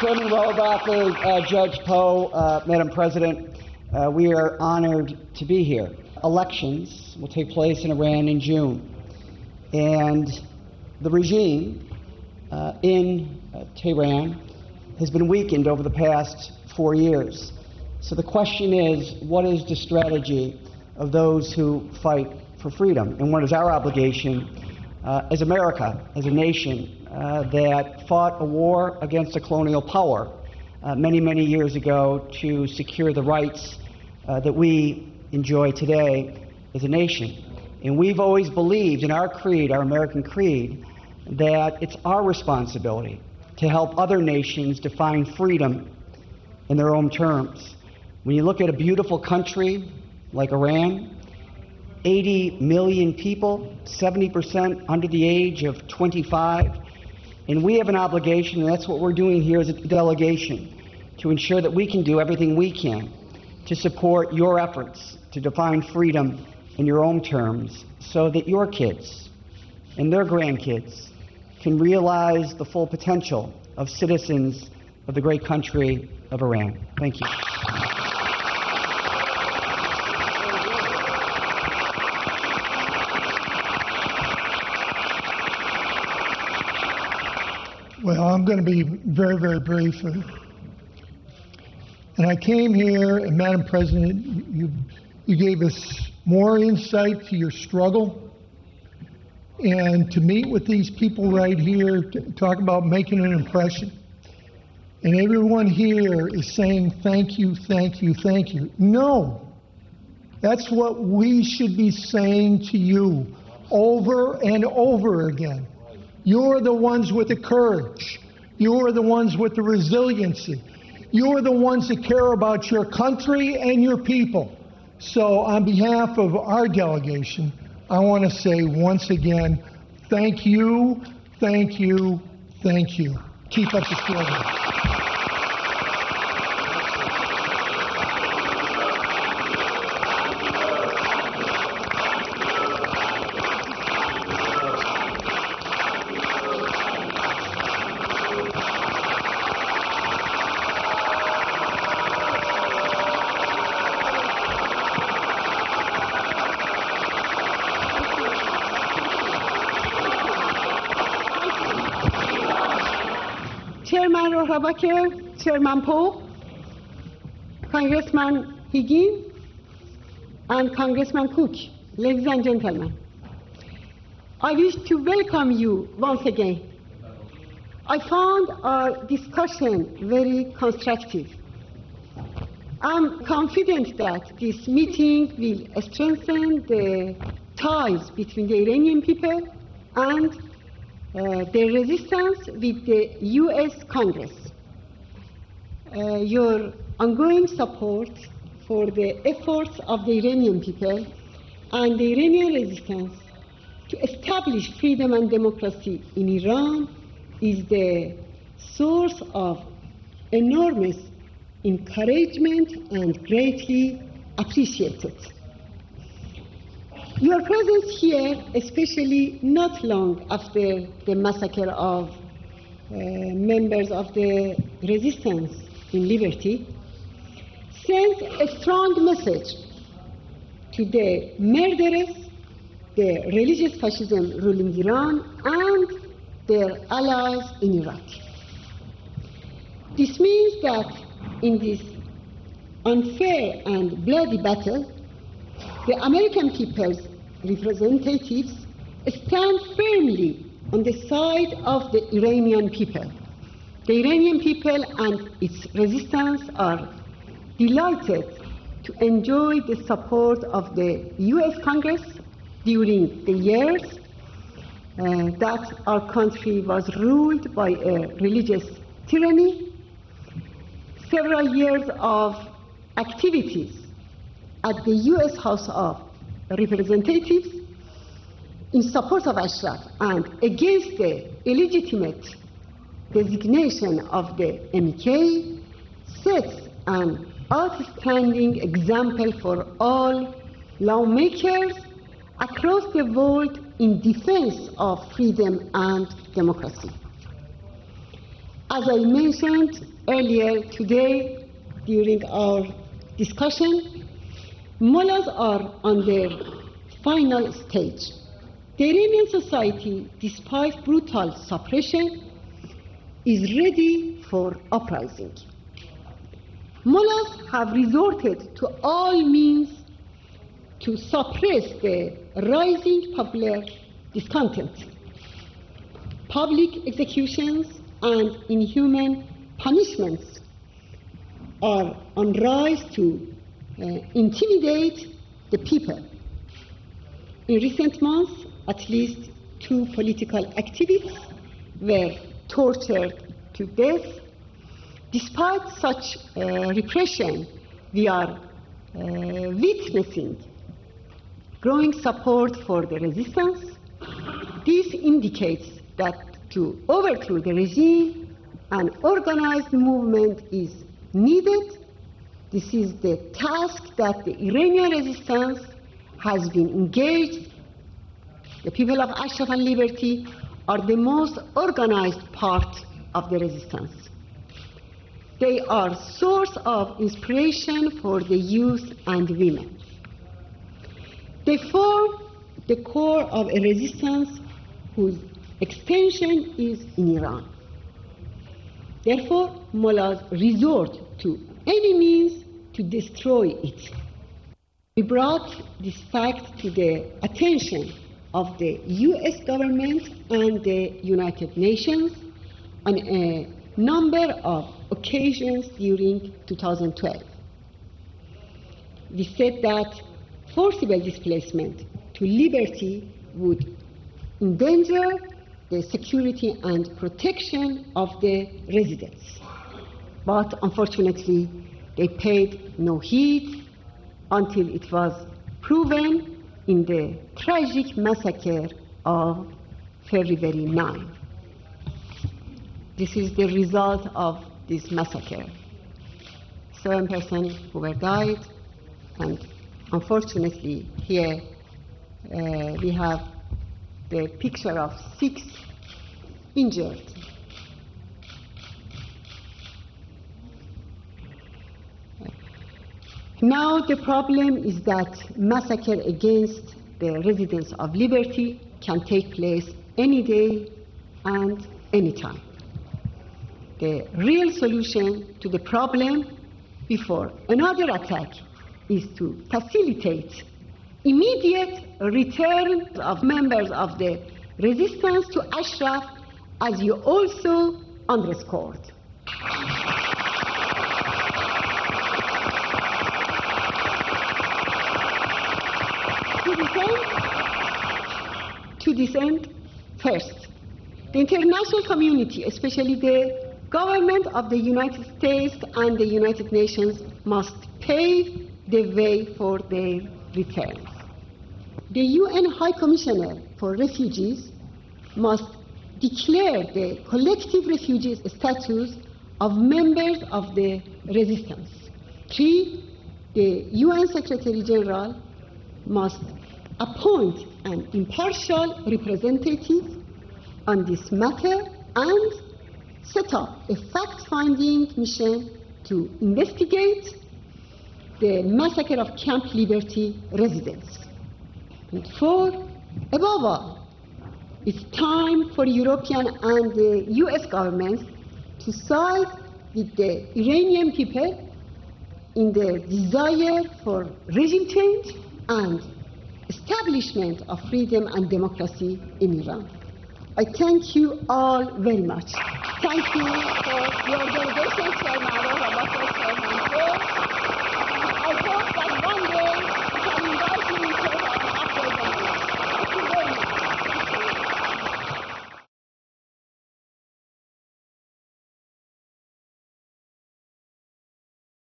Chairman Rohrabacher, Judge Poe, Madam President, we are honored to be here. Elections will take place in Iran in June, and the regime in Tehran has been weakened over the past 4 years. So the question is, what is the strategy of those who fight for freedom? And what is our obligation as America, as a nation that fought a war against a colonial power many, many years ago to secure the rights that we enjoy today as a nation? And we've always believed in our creed, our American creed, that it's our responsibility to help other nations define freedom in their own terms. When you look at a beautiful country like Iran, 80 million people, 70% under the age of 25, and we have an obligation, and that's what we're doing here as a delegation, to ensure that we can do everything we can to support your efforts to define freedom in your own terms so that your kids and their grandkids can realize the full potential of citizens of the great country of Iran. Thank you. Well, I'm going to be very, very brief. And I came here, and Madam President, you gave us more insight to your struggle, and to meet with these people right here, to talk about making an impression. And everyone here is saying thank you, thank you, thank you. No, that's what we should be saying to you over and over again. You're the ones with the courage. You're the ones with the resiliency. You're the ones that care about your country and your people. So on behalf of our delegation, I want to say once again, thank you, thank you, thank you. Keep up the struggle. Chairman Rohrabacher, Chairman Poe, Congressman Higgins, and Congressman Cook, ladies and gentlemen, I wish to welcome you once again. I found our discussion very constructive. I'm confident that this meeting will strengthen the ties between the Iranian people and their resistance with the U.S. Congress. Your ongoing support for the efforts of the Iranian people and the Iranian resistance to establish freedom and democracy in Iran is the source of enormous encouragement and greatly appreciated. Your presence here, especially not long after the massacre of members of the resistance in Liberty, sends a strong message to the murderers, the religious fascism ruling Iran, and their allies in Iraq. This means that in this unfair and bloody battle, the American people's representatives stand firmly on the side of the Iranian people. The Iranian people and its resistance are delighted to enjoy the support of the U.S. Congress during the years that our country was ruled by a religious tyranny. Several years of activities at the U.S. House of Representatives in support of Ashraf and against the illegitimate designation of the MK sets an outstanding example for all lawmakers across the world in defense of freedom and democracy. As I mentioned earlier today during our discussion, mullahs are on their final stage. The Iranian society, despite brutal suppression, is ready for uprising. Mullahs have resorted to all means to suppress the rising popular discontent. Public executions and inhuman punishments are on rise to intimidate the people. In recent months, at least 2 political activists were tortured to death. Despite such repression, we are witnessing growing support for the resistance. This indicates that to overthrow the regime, an organized movement is needed. This is the task that the Iranian resistance has been engaged. The people of Ashraf and Liberty are the most organized part of the resistance. They are source of inspiration for the youth and women. They form the core of a resistance whose extension is in Iran. Therefore, mullahs resort to any means to destroy it. We brought this fact to the attention of the US government and the United Nations on a number of occasions during 2012. We said that forcible displacement to liberty would endanger the security and protection of the residents. But unfortunately, they paid no heed until it was proven in the tragic massacre of February 9. This is the result of this massacre. 7 persons who were died, and unfortunately here we have the picture of 6 injured. Now the problem is that massacre against the residents of liberty can take place any day and any time. The real solution to the problem before another attack is to facilitate immediate return of members of the resistance to Ashraf, as you also underscored. To this end, first, the international community, especially the government of the United States and the United Nations, must pave the way for their return. The UN High Commissioner for Refugees must declare the collective refugees status of members of the resistance. 3, the UN Secretary General must appoint an impartial representative on this matter and set up a fact-finding mission to investigate the massacre of Camp Liberty residents. And 4, above all, it's time for European and the US governments to side with the Iranian people in their desire for regime change and establishment of freedom and democracy in Iran. I thank you all very much. Thank you for your delegation, Chairman, Chairman,